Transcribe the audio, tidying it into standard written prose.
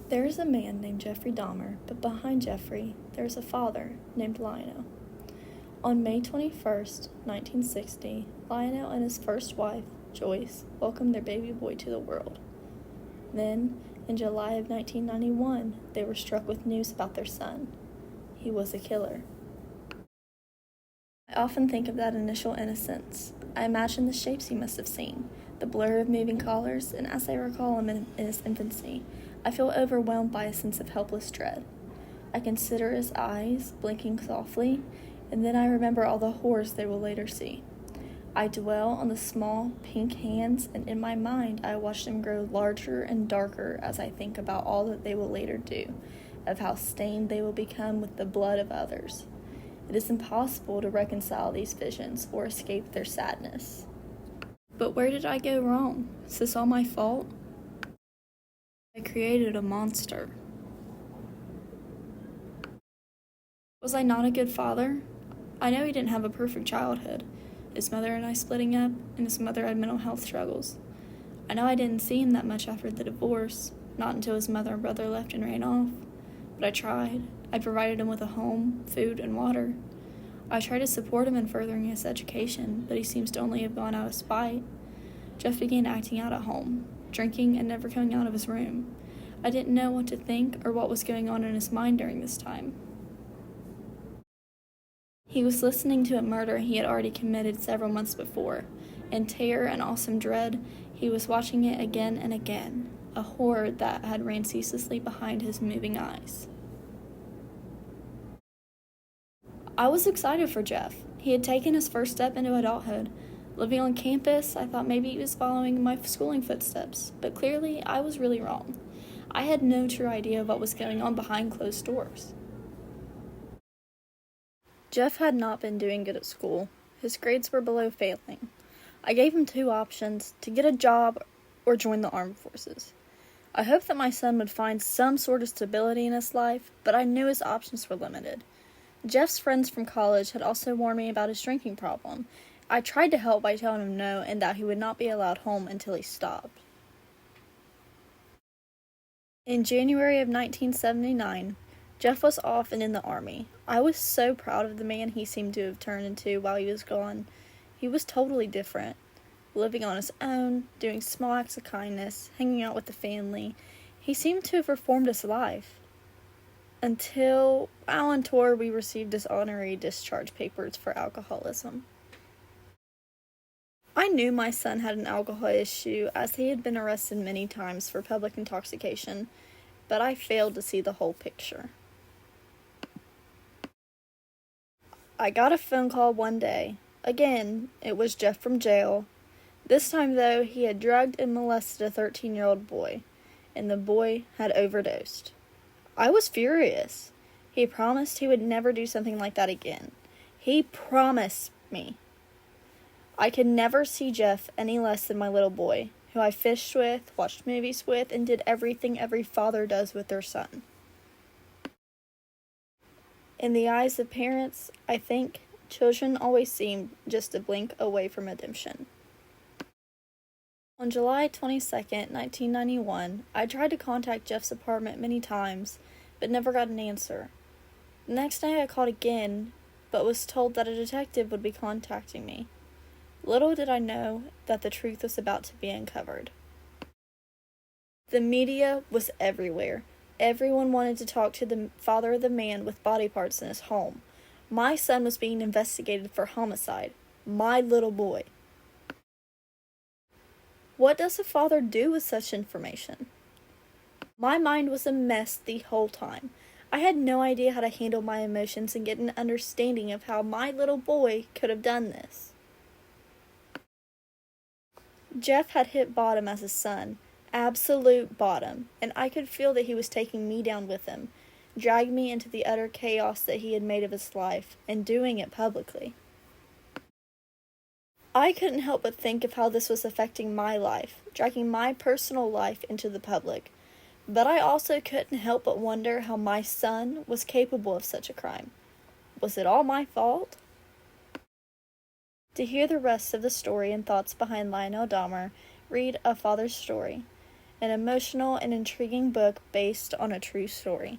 There is a man named Jeffrey Dahmer, but behind Jeffrey, there is a father named Lionel. On May 21st, 1960, Lionel and his first wife, Joyce, welcomed their baby boy to the world. Then, in July of 1991, they were struck with news about their son. He was a killer. I often think of that initial innocence. I imagine the shapes he must have seen, the blur of moving collars, and as I recall him in his infancy, I feel overwhelmed by a sense of helpless dread. I consider his eyes, blinking softly, and then I remember all the horrors they will later see. I dwell on the small, pink hands, and in my mind I watch them grow larger and darker as I think about all that they will later do, of how stained they will become with the blood of others. It is impossible to reconcile these visions or escape their sadness. But where did I go wrong? Is this all my fault? I created a monster. Was I not a good father? I know he didn't have a perfect childhood. His mother and I splitting up, and his mother had mental health struggles. I know I didn't see him that much after the divorce, not until his mother and brother left and ran off. But I tried. I provided him with a home, food, and water. I tried to support him in furthering his education, but he seems to only have gone out of spite. Jeff began acting out at home, drinking and never coming out of his room. I didn't know what to think or what was going on in his mind during this time. He was listening to a murder he had already committed several months before. In terror and awesome dread, he was watching it again and again, a horror that had ran ceaselessly behind his moving eyes. I was excited for Jeff. He had taken his first step into adulthood. Living on campus, I thought maybe he was following my schooling footsteps, but clearly I was really wrong. I had no true idea of what was going on behind closed doors. Jeff had not been doing good at school. His grades were below failing. I gave him two options, to get a job or join the armed forces. I hoped that my son would find some sort of stability in his life, but I knew his options were limited. Jeff's friends from college had also warned me about his drinking problem. I tried to help by telling him no and that he would not be allowed home until he stopped. In January of 1979, Jeff was off and in the Army. I was so proud of the man he seemed to have turned into while he was gone. He was totally different, living on his own, doing small acts of kindness, hanging out with the family. He seemed to have reformed his life. Until, while on tour, we received his honorary discharge papers for alcoholism. I knew my son had an alcohol issue as he had been arrested many times for public intoxication, but I failed to see the whole picture. I got a phone call one day. Again, it was Jeff from jail. This time, though, he had drugged and molested a 13-year-old boy, and the boy had overdosed. I was furious. He promised he would never do something like that again. He promised me. I could never see Jeff any less than my little boy, who I fished with, watched movies with, and did everything every father does with their son. In the eyes of parents, I think, children always seem just a blink away from redemption. On July 22nd, 1991, I tried to contact Jeff's apartment many times, but never got an answer. The next day I called again, but was told that a detective would be contacting me. Little did I know that the truth was about to be uncovered. The media was everywhere. Everyone wanted to talk to the father of the man with body parts in his home. My son was being investigated for homicide. My little boy. What does a father do with such information? My mind was a mess the whole time. I had no idea how to handle my emotions and get an understanding of how my little boy could have done this. Jeff had hit bottom as a son, absolute bottom, and I could feel that he was taking me down with him, dragging me into the utter chaos that he had made of his life, and doing it publicly. I couldn't help but think of how this was affecting my life, dragging my personal life into the public, but I also couldn't help but wonder how my son was capable of such a crime. Was it all my fault? To hear the rest of the story and thoughts behind Lionel Dahmer, read A Father's Story. an emotional and intriguing book based on a true story.